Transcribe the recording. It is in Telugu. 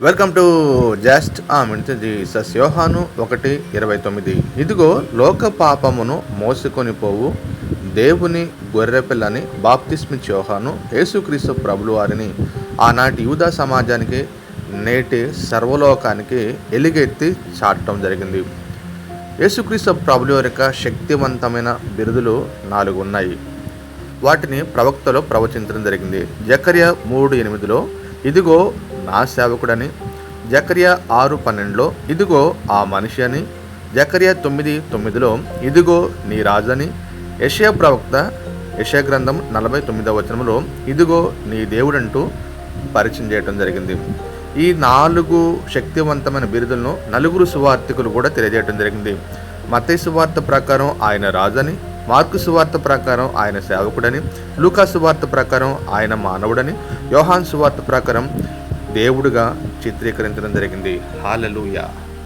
Welcome to just Jesus. యోహాను 1:29. ఇదిగో లోక పాపమును మోసుకొని పోవు దేవుని గొర్రెపిల్లని బాప్తిస్మిచ్ యోహాను యేసుక్రీస్తు ప్రభులు వారిని ఆనాటి యూదా సమాజానికి నేటి సర్వలోకానికి ఎలుగెత్తి చాటడం జరిగింది. యేసుక్రీస్తు ప్రభులు వారి యొక్క శక్తివంతమైన బిరుదులు 4 ఉన్నాయి. వాటిని ప్రవక్తలో ప్రవచించడం జరిగింది. జకర్యా 3:8లో ఇదిగో నా సేవకుడని, జకర్యా 6:12లో ఇదిగో ఆ మనిషి అని, జకర్యా 9:9లో ఇదిగో నీ రాజని, యెషయా ప్రవక్త యెషయా గ్రంథం 49వ వచనంలో ఇదిగో నీ దేవుడంటూ పరిచయం చేయడం జరిగింది. ఈ 4 శక్తివంతమైన బిరుదులను 4 సువార్తికులు కూడా తెలియజేయడం జరిగింది. మత్తయి సువార్త ప్రకారం ఆయన రాజని, మార్కు సువార్త ప్రకారం ఆయన సేవకుడని, లూకా సువార్త ప్రకారం ఆయన మానవుడని, యోహాను సువార్త ప్రకారం దేవుడుగా చిత్రీకరించడం జరిగింది. హల్లెలూయా.